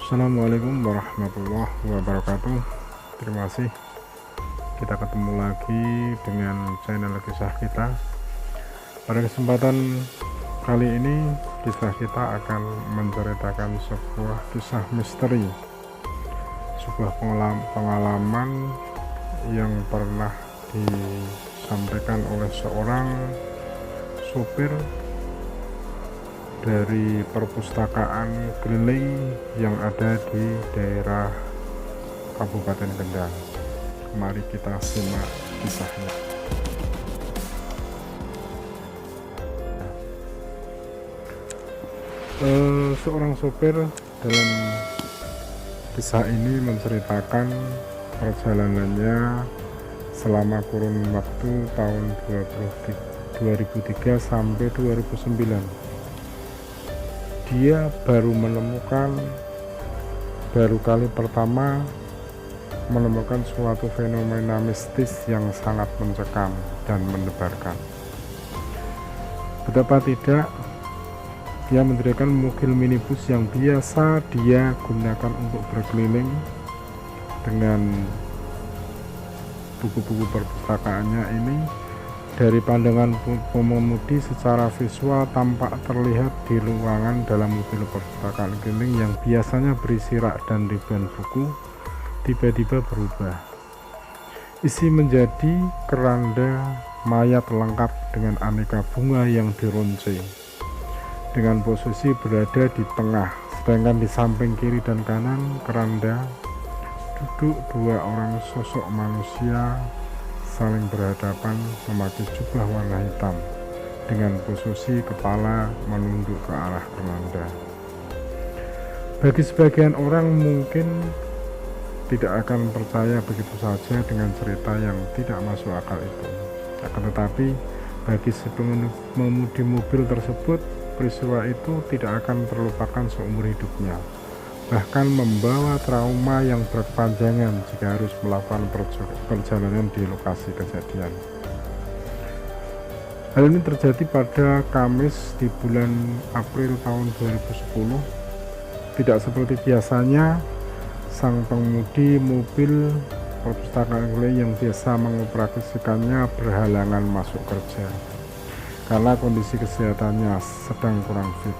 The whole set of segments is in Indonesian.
Assalamualaikum warahmatullahi wabarakatuh. Terima kasih. Kita ketemu lagi dengan channel kisah kita. Pada kesempatan kali ini, kisah kita akan menceritakan sebuah kisah misteri, sebuah pengalaman yang pernah disampaikan oleh seorang supir dari perpustakaan keliling yang ada di daerah Kabupaten Kendal. Mari kita simak kisahnya. Seorang supir dalam kisah ini menceritakan perjalanannya selama kurun waktu tahun 2003 sampai 2009. Dia baru kali pertama menemukan suatu fenomena mistis yang sangat mencekam dan mendebarkan. Betapa tidak, dia mendirikan mobil minibus yang biasa dia gunakan untuk berkeliling dengan buku-buku perpustakaannya ini. Dari pandangan pengemudi secara visual tampak terlihat di ruangan dalam mobil perpustakaan keliling yang biasanya berisi rak dan ribuan buku, tiba-tiba berubah. Isi menjadi keranda mayat lengkap dengan aneka bunga yang diruncing, dengan posisi berada di tengah, sedangkan di samping kiri dan kanan keranda duduk dua orang sosok manusia saling berhadapan memakai jubah warna hitam dengan posisi kepala menunduk ke arah keranda. Bagi sebagian orang mungkin tidak akan percaya begitu saja dengan cerita yang tidak masuk akal itu. Akan tetapi bagi si pengemudi mobil tersebut, peristiwa itu tidak akan terlupakan seumur hidupnya, bahkan membawa trauma yang berkepanjangan jika harus melakukan perjalanan di lokasi kejadian. Hal ini terjadi pada Kamis di bulan April tahun 2010. Tidak seperti biasanya, sang pengemudi mobil perpustakaan keliling yang biasa mengoperasikannya berhalangan masuk kerja karena kondisi kesehatannya sedang kurang fit,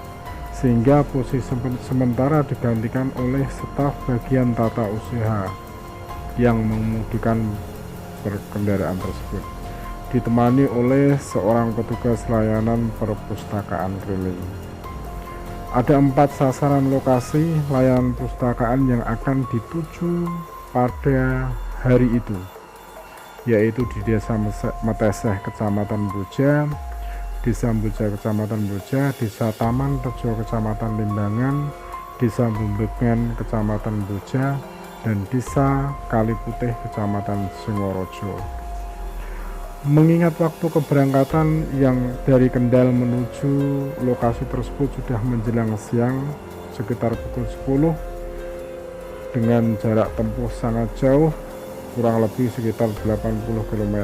sehingga posisi sementara digantikan oleh staf bagian tata usaha yang mengemudikan kendaraan tersebut, ditemani oleh seorang petugas layanan perpustakaan keliling. Ada 4 sasaran lokasi layanan perpustakaan yang akan dituju pada hari itu, yaitu di Desa Meteseh, Kecamatan Boja, Desa Boja, Kecamatan Boja, Desa Taman Rejo, Kecamatan Limbangan, Desa Bumbegan, Kecamatan Boja, dan Desa Kaliputih, Kecamatan Singorojo. Mengingat waktu keberangkatan yang dari Kendal menuju lokasi tersebut sudah menjelang siang, sekitar pukul 10, dengan jarak tempuh sangat jauh, kurang lebih sekitar 80 km,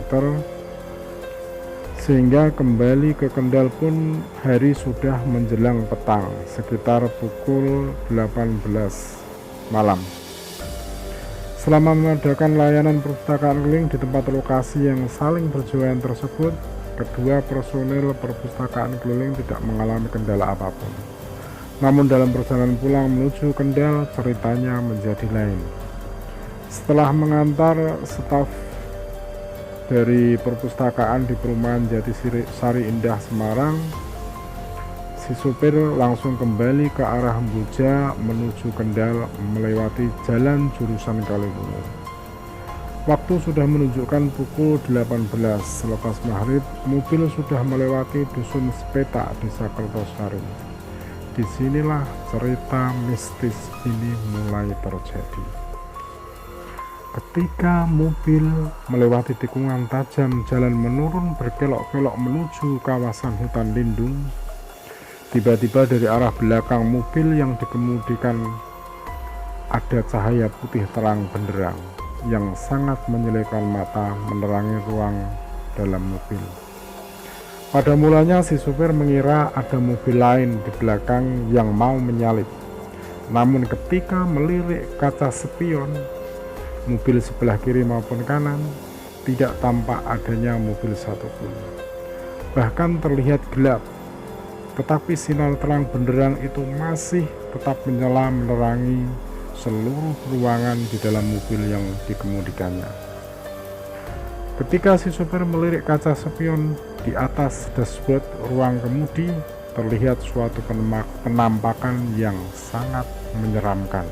sehingga kembali ke Kendal pun hari sudah menjelang petang, sekitar pukul 18 malam. Selama mengadakan layanan perpustakaan keliling di tempat lokasi yang saling berjauhan tersebut, kedua personil perpustakaan keliling tidak mengalami kendala apapun. Namun dalam perjalanan pulang menuju Kendal, ceritanya menjadi lain. Setelah mengantar staf dari perpustakaan di perumahan Jatisari Indah, Semarang, si supir langsung kembali ke arah Boja menuju Kendal melewati jalan jurusan Kaliwungu. Waktu sudah menunjukkan pukul 18. Selepas maghrib, mobil sudah melewati dusun Sepeta, Desa Kertosari. Disinilah cerita mistis ini mulai terjadi. Ketika mobil melewati tikungan tajam jalan menurun berkelok-kelok menuju kawasan hutan lindung, tiba-tiba dari arah belakang mobil yang dikemudikan ada cahaya putih terang benderang yang sangat menyilaukan mata menerangi ruang dalam mobil. Pada mulanya si supir mengira ada mobil lain di belakang yang mau menyalip. Namun ketika melirik kaca spion mobil sebelah kiri maupun kanan, tidak tampak adanya mobil satupun. Bahkan terlihat gelap, tetapi sinar terang benderang itu masih tetap menyala menerangi seluruh ruangan di dalam mobil yang dikemudikannya. Ketika si sopir melirik kaca spion di atas dashboard ruang kemudi, terlihat suatu penampakan yang sangat menyeramkan.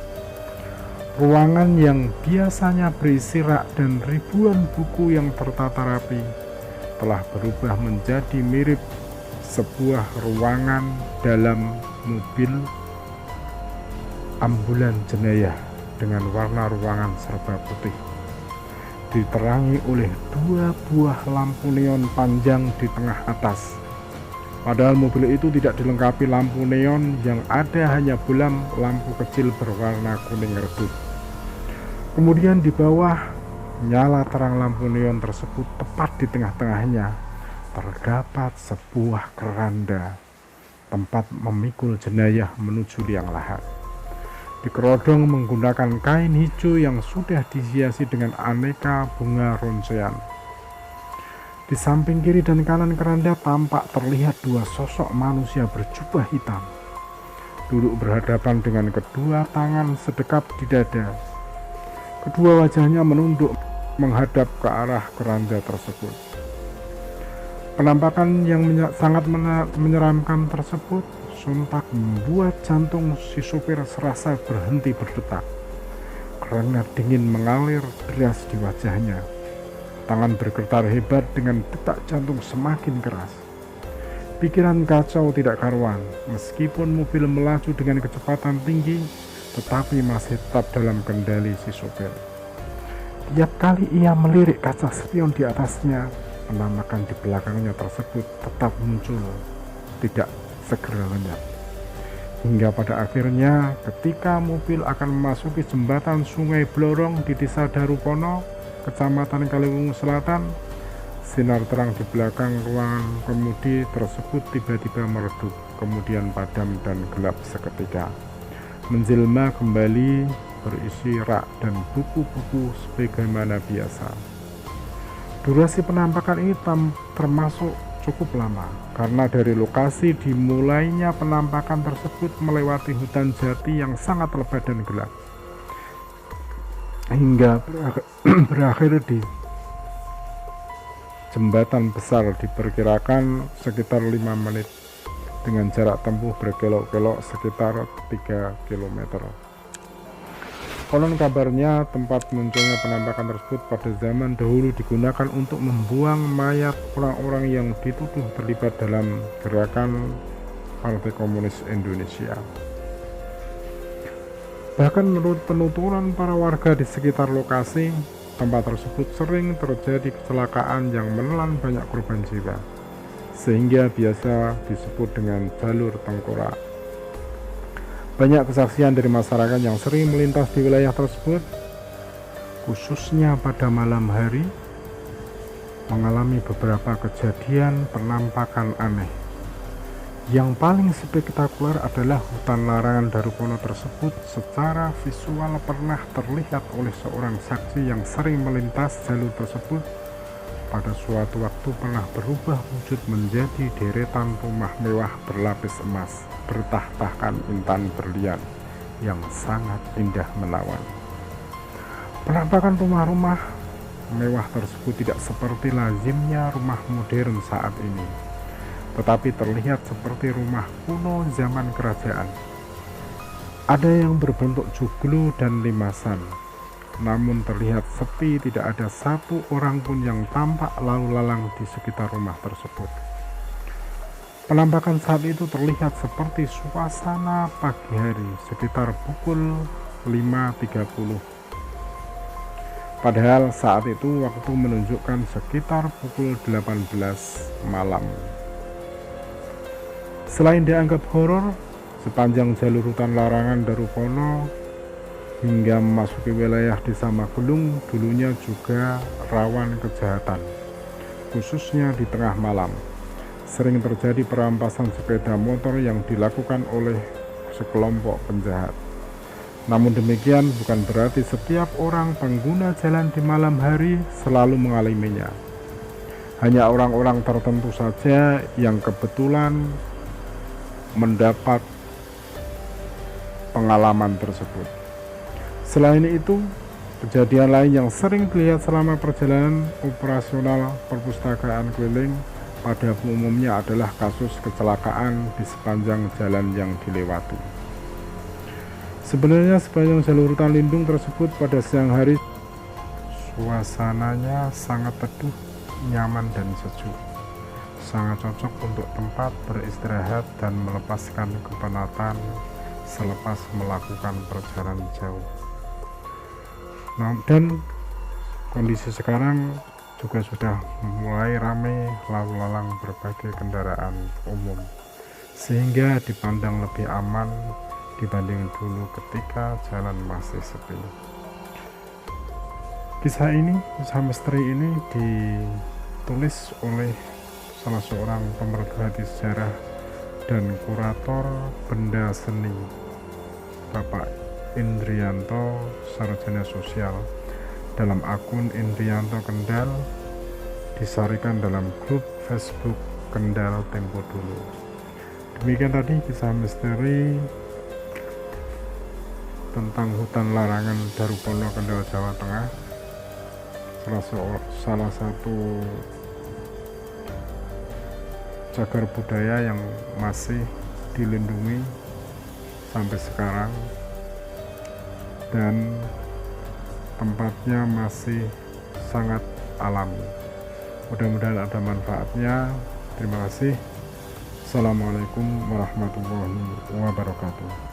Ruangan yang biasanya berisi rak dan ribuan buku yang tertata rapi telah berubah menjadi mirip sebuah ruangan dalam mobil ambulan jenayah dengan warna ruangan serba putih, diterangi oleh 2 buah lampu neon panjang di tengah atas. Padahal mobil itu tidak dilengkapi lampu neon, yang ada hanya bolam lampu kecil berwarna kuning redup. Kemudian di bawah nyala terang lampu neon tersebut, tepat di tengah-tengahnya terdapat sebuah keranda tempat memikul jenayah menuju liang lahat. Dikerodong menggunakan kain hijau yang sudah dihiasi dengan aneka bunga roncean. Di samping kiri dan kanan keranda tampak terlihat 2 sosok manusia berjubah hitam, duduk berhadapan dengan kedua tangan sedekap di dada. Kedua wajahnya menunduk menghadap ke arah keranda tersebut. Penampakan yang sangat menyeramkan tersebut sontak membuat jantung si sopir serasa berhenti berdetak. Keringat dingin mengalir deras di wajahnya. Tangan bergetar hebat dengan detak jantung semakin keras. Pikiran kacau tidak karuan, meskipun mobil melaju dengan kecepatan tinggi, tetapi masih tetap dalam kendali si sopir. Tiap kali ia melirik kaca spion di atasnya, penampakan di belakangnya tersebut tetap muncul, tidak segera lenyap. Hingga pada akhirnya ketika mobil akan memasuki jembatan Sungai Blorong di Desa Darupono, Kecamatan Kaliwungu Selatan, sinar terang di belakang ruangan kemudi tersebut tiba-tiba meredup, kemudian padam dan gelap seketika, menjelma kembali berisi rak dan buku-buku sebagaimana biasa. Durasi penampakan ini termasuk cukup lama, karena dari lokasi dimulainya penampakan tersebut melewati hutan jati yang sangat lebat dan gelap, hingga berakhir di jembatan besar. Diperkirakan sekitar 5 menit dengan jarak tempuh berkelok-kelok sekitar 3 km. Konon kabarnya tempat munculnya penampakan tersebut pada zaman dahulu digunakan untuk membuang mayat orang-orang yang dituduh terlibat dalam gerakan Partai Komunis Indonesia. Bahkan menurut penuturan para warga di sekitar lokasi, tempat tersebut sering terjadi kecelakaan yang menelan banyak korban jiwa, sehingga biasa disebut dengan jalur tengkorak. Banyak kesaksian dari masyarakat yang sering melintas di wilayah tersebut, khususnya pada malam hari, mengalami beberapa kejadian penampakan aneh. Yang paling spektakuler adalah hutan larangan Darupono tersebut secara visual pernah terlihat oleh seorang saksi yang sering melintas jalur tersebut. Pada suatu waktu pernah berubah wujud menjadi deretan rumah mewah berlapis emas bertah-tahkan intan berlian yang sangat indah menawan. Penampakan rumah-rumah mewah tersebut tidak seperti lazimnya rumah modern saat ini, tetapi terlihat seperti rumah kuno zaman kerajaan. Ada yang berbentuk joglo dan limasan, namun terlihat sepi, tidak ada satu orang pun yang tampak lalu lalang di sekitar rumah tersebut. Penampakan saat itu terlihat seperti suasana pagi hari sekitar pukul 5.30. Padahal saat itu waktu menunjukkan sekitar pukul 18 malam. Selain dianggap horor, sepanjang jalur hutan larangan Darupono hingga memasuki wilayah Desa Magelung dulunya juga rawan kejahatan, khususnya di tengah malam. Sering terjadi perampasan sepeda motor yang dilakukan oleh sekelompok penjahat. Namun demikian bukan berarti setiap orang pengguna jalan di malam hari selalu mengalaminya. Hanya orang-orang tertentu saja yang kebetulan mendapat pengalaman tersebut. Selain itu, kejadian lain yang sering dilihat selama perjalanan operasional perpustakaan keliling pada umumnya adalah kasus kecelakaan di sepanjang jalan yang dilewati. Sebenarnya sepanjang jalur hutan lindung tersebut pada siang hari suasananya sangat teduh, nyaman dan sejuk. Sangat cocok untuk tempat beristirahat dan melepaskan kepenatan selepas melakukan perjalanan jauh. Dan kondisi sekarang juga sudah mulai ramai lalu lalang berbagai kendaraan umum, sehingga dipandang lebih aman dibanding dulu ketika jalan masih sepi. Kisah misteri ini ditulis oleh salah seorang pemerhati sejarah dan kurator benda seni, Bapak Indrianto, sarjana sosial, dalam akun Indrianto Kendal, disarikan dalam grup Facebook Kendal tempo dulu. Demikian tadi kisah misteri tentang hutan larangan Darupono, Kendal, Jawa Tengah, salah satu cagar budaya yang masih dilindungi sampai sekarang dan tempatnya masih sangat alami. Mudah-mudahan ada manfaatnya. Terima kasih. Assalamualaikum warahmatullahi wabarakatuh.